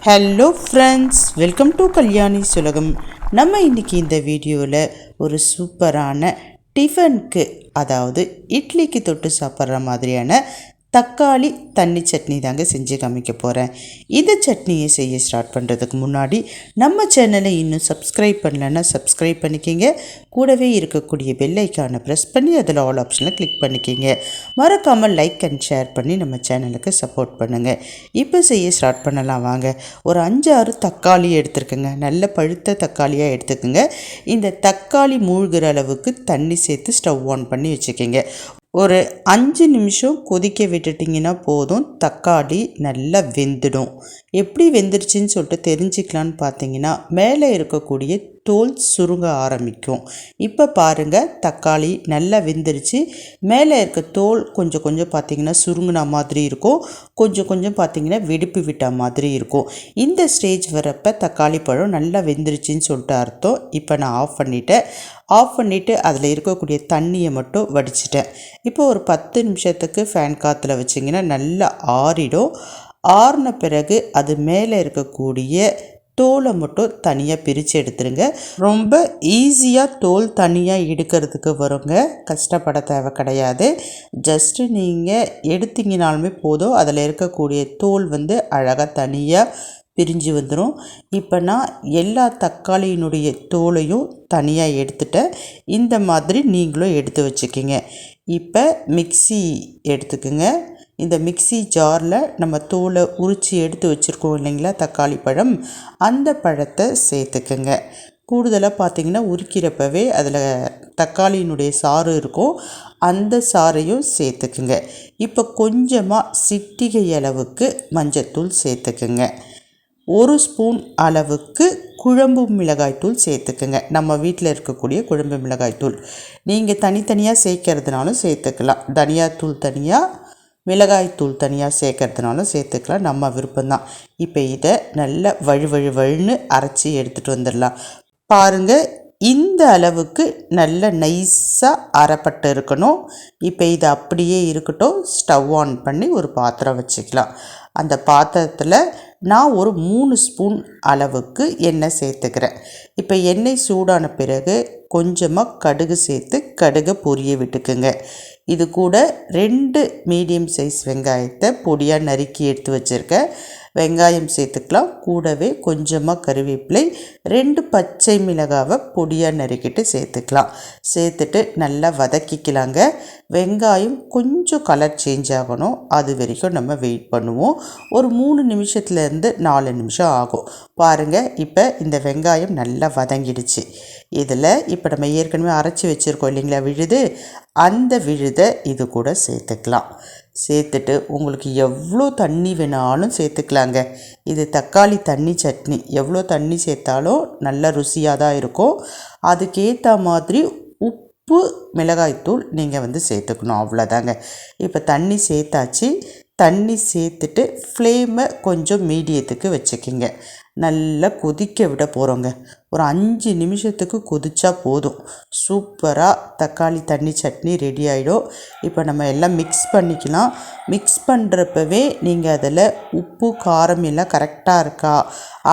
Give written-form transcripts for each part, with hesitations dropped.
Hello friends, welcome to Kalyani சுலகம். நம்ம இன்றைக்கி இந்த வீடியோவில் ஒரு சூப்பரான டிஃபனுக்கு, அதாவது இட்லிக்கு தொட்டு சாப்பிட்ற மாதிரியான தக்காளி தண்ணி சட்னி தாங்க செஞ்சு காமிக்க போகிறேன். இந்த சட்னியை செய்ய ஸ்டார்ட் பண்ணுறதுக்கு முன்னாடி நம்ம சேனலை இன்னும் சப்ஸ்கிரைப் பண்ணலைன்னா சப்ஸ்கிரைப் பண்ணிக்கிங்க. கூடவே இருக்கக்கூடிய பெல் ஐக்கானை ப்ரெஸ் பண்ணி அதில் ஆல் ஆப்ஷனில் கிளிக் பண்ணிக்கிங்க. மறக்காமல் லைக் அண்ட் ஷேர் பண்ணி நம்ம சேனலுக்கு சப்போர்ட் பண்ணுங்கள். இப்போ செய்ய ஸ்டார்ட் பண்ணலாம் வாங்க. ஒரு 5-6 தக்காளி எடுத்துருக்குங்க. நல்ல பழுத்த தக்காளியாக எடுத்துக்கோங்க. இந்த தக்காளி மூழ்கிற அளவுக்கு தண்ணி சேர்த்து ஸ்டவ் ஆன் பண்ணி வச்சுக்கிங்க. ஒரு 5 நிமிஷம் கொதிக்க விட்டுட்டிங்கன்னா போதும். தக்காளி நல்லா வெந்துடும். எப்படி வெந்துருச்சுன்னு சொல்லிட்டு தெரிஞ்சுக்கலான்னு பார்த்தீங்கன்னா, மேலே இருக்கக்கூடிய தோல் சுருங்க ஆரம்பிக்கும். இப்போ பாருங்கள், தக்காளி நல்லா வெந்துருச்சு. மேலே இருக்க தோல் கொஞ்சம் கொஞ்சம் பார்த்திங்கன்னா சுருங்கின மாதிரி இருக்கும், கொஞ்சம் கொஞ்சம் பார்த்திங்கன்னா வெடிப்பு விட்ட மாதிரி இருக்கும். இந்த ஸ்டேஜ் வரப்போ தக்காளி பழம் நல்லா வெந்துருச்சுன்னு சொல்லிட்டு அர்த்தம். இப்போ நான் ஆஃப் பண்ணிவிட்டு அதில் இருக்கக்கூடிய தண்ணியை மட்டும் வடிச்சிட்டேன். இப்போ ஒரு 10 நிமிஷத்துக்கு ஃபேன் காற்றுல வச்சிங்கன்னா நல்லா ஆறிடும். ஆறின பிறகு அது மேலே இருக்கக்கூடிய தோலை மட்டும் தனியாக பிரித்து எடுத்துருங்க. ரொம்ப ஈஸியாக தோல் தனியாக எடுக்கிறதுக்கு வருங்க, கஷ்டப்பட தேவை கிடையாது. ஜஸ்ட்டு நீங்கள் எடுத்தீங்கனாலுமே போதும், அதில் இருக்கக்கூடிய தோல் அழகாக தனியாக பிரிஞ்சு வந்துடும். இப்போ நான் எல்லா தக்காளியினுடைய தோலையும் தனியாக எடுத்துட்டேன். இந்த மாதிரி நீங்களும் எடுத்து வச்சுக்கிங்க. இப்போ மிக்ஸி எடுத்துக்குங்க. இந்த மிக்ஸி ஜாரில் நம்ம தோலை உரித்து எடுத்து வச்சுருக்கோம் இல்லைங்களா, தக்காளி பழம், அந்த பழத்தை சேர்த்துக்குங்க. கூடுதலாக பார்த்திங்கன்னா உரிக்கிறப்பவே அதில் தக்காளியினுடைய சாறு இருக்கும், அந்த சாறையும் சேர்த்துக்குங்க. இப்போ கொஞ்சமாக சிட்டிகை அளவுக்கு மஞ்சத்தூள் சேர்த்துக்குங்க. 1 ஸ்பூன் அளவுக்கு குழம்பு மிளகாய்த்தூள் சேர்த்துக்குங்க. நம்ம வீட்டில் இருக்கக்கூடிய குழம்பு மிளகாய்த்தூள். நீங்கள் தனித்தனியாக சேர்க்கறதுனாலும் சேர்த்துக்கலாம். தனியாத்தூள் தனியாக, மிளகாய்த்தூள் தனியாக சேர்க்கறதுனாலும் சேர்த்துக்கலாம், நம்ம விருப்பம்தான். இப்போ இதை நல்லா வழுன்னு அரைச்சி எடுத்துகிட்டு வந்துடலாம். பாருங்கள், இந்த அளவுக்கு நல்ல நைஸாக அரைப்பட்டு இருக்கணும். இப்போ இது அப்படியே இருக்கட்டும். ஸ்டவ் ஆன் பண்ணி ஒரு பாத்திரம் வச்சுக்கலாம். அந்த பாத்திரத்தில் நான் ஒரு 3 ஸ்பூன் அளவுக்கு எண்ணெய் சேர்த்துக்கிறேன். இப்போ எண்ணெய் சூடான பிறகு கொஞ்சமாக கடுகு சேர்த்து கடுகை பொரிய விட்டுக்குங்க. இது கூட 2 மீடியம் சைஸ் வெங்காயத்தை பொடியாக நறுக்கி எடுத்து வச்சுருக்கேன். வெங்காயம் சேர்த்துக்கலாம். கூடவே கொஞ்சமாக கருவேப்பிலை, 2 பச்சை மிளகாவை பொடியாக நறுக்கிட்டு சேர்த்துக்கலாம். சேர்த்துட்டு நல்லா வதக்கிக்கலாங்க. வெங்காயம் கொஞ்சம் கலர் சேஞ்ச் ஆகணும், அது வரைக்கும் நம்ம வெயிட் பண்ணுவோம். ஒரு 3 நிமிஷத்துலேருந்து 4 நிமிஷம் ஆகும். பாருங்கள், இப்போ இந்த வெங்காயம் நல்லா வதங்கிடுச்சு. இதில் இப்போ நம்ம ஏற்கனவே அரைச்சி வச்சுருக்கோம் இல்லைங்களா விழுது, அந்த விழுதை இது கூட சேர்த்துக்கலாம். சேர்த்துட்டு உங்களுக்கு எவ்வளோ தண்ணி வேணாலும் சேர்த்துக்கலாங்க. இது தக்காளி தண்ணி சட்னி, எவ்வளோ தண்ணி சேர்த்தாலும் நல்ல ருசியாக தான் இருக்கும். அதுக்கேற்ற மாதிரி உப்பு, மிளகாய்த்தூள் நீங்கள் சேர்த்துக்கணும், அவ்வளோதாங்க. இப்போ தண்ணி சேர்த்தாச்சு. தண்ணி சேர்த்துட்டு ஃப்ளேமை கொஞ்சம் மீடியத்துக்கு வச்சுக்கிங்க. நல்லா கொதிக்க விட போகிறோங்க. ஒரு 5 நிமிஷத்துக்கு கொதிச்சா போதும். சூப்பராக தக்காளி தண்ணி சட்னி ரெடி ஆகிடும். இப்போ நம்ம எல்லாம் மிக்ஸ் பண்ணிக்கலாம். மிக்ஸ் பண்ணுறப்பவே நீங்கள் அதில் உப்பு காரம் எல்லாம் கரெக்டாக இருக்கா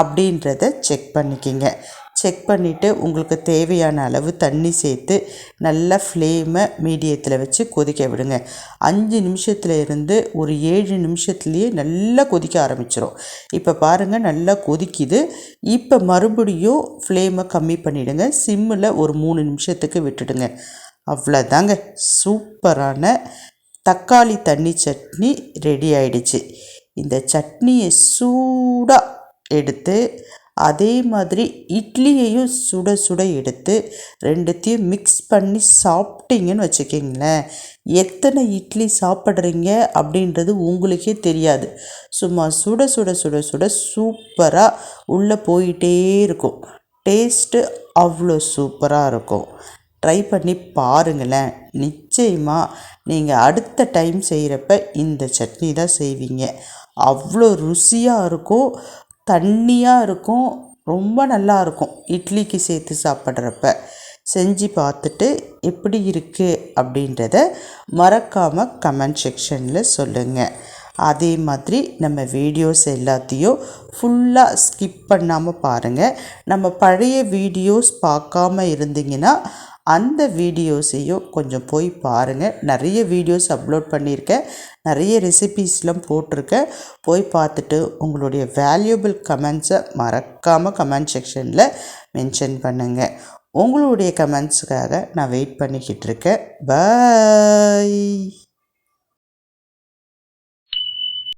அப்படின்றத செக் பண்ணிக்கிங்க. செக் பண்ணிவிட்டு உங்களுக்கு தேவையான அளவு தண்ணி சேர்த்து நல்லா ஃப்ளேமை மீடியத்தில் வச்சு கொதிக்க விடுங்க. 5 நிமிஷத்தில் இருந்து ஒரு 7 நிமிஷத்துலேயே நல்லா கொதிக்க ஆரம்பிச்சிடும். இப்போ பாருங்கள், நல்லா கொதிக்குது. இப்போ மறுபடியும் ஃப்ளேமை கம்மி பண்ணிவிடுங்க. சிம்மில் ஒரு 3 நிமிஷத்துக்கு விட்டுடுங்க. அவ்வளோதாங்க, சூப்பரான தக்காளி தண்ணி சட்னி ரெடி ஆயிடுச்சு. இந்த சட்னியை சூடாக எடுத்து அதே மாதிரி இட்லியையும் சுட சுட எடுத்து 2த்தையும் மிக்ஸ் பண்ணி சாப்பிட்டீங்கன்னு வச்சுக்கிங்களேன், எத்தனை இட்லி சாப்பிட்றீங்க அப்படின்றது உங்களுக்கே தெரியாது. சும்மா சுட சுட சுட சுட சூப்பராக உள்ளே போயிட்டே இருக்கும். டேஸ்ட்டு அவ்வளோ சூப்பராக இருக்கும். ட்ரை பண்ணி பாருங்களேன். நிச்சயமாக நீங்கள் அடுத்த டைம் செய்கிறப்ப இந்த சட்னி தான் செய்வீங்க. அவ்வளோ ருசியாக இருக்கும், தண்ணியாக இருக்கும், ரொம்ப நல்லா இருக்கும். இட்லிக்கு சேர்த்து சாப்பிட்றப்ப செஞ்சு பார்த்துட்டு எப்படி இருக்குது அப்படின்றத மறக்காமல் கமெண்ட் செக்ஷனில் சொல்லுங்கள். அதே மாதிரி நம்ம வீடியோஸ் எல்லாத்தையும் ஃபுல்லாக ஸ்கிப் பண்ணாமல் பாருங்கள். நம்ம பழைய வீடியோஸ் பார்க்காம இருந்தீங்கன்னா அந்த வீடியோஸையும் கொஞ்சம் போய் பாருங்கள். நிறைய வீடியோஸ் அப்லோட் பண்ணியிருக்கேன், நிறைய ரெசிபீஸ்லாம் போட்டிருக்கேன். போய் பார்த்துட்டு உங்களுடைய வேல்யூபிள் கமெண்ட்ஸை மறக்காமல் கமெண்ட் செக்ஷனில் மென்ஷன் பண்ணுங்கள். உங்களுடைய கமெண்ட்ஸுக்காக நான் வெயிட் பண்ணிக்கிட்டு இருக்கேன். பாய்.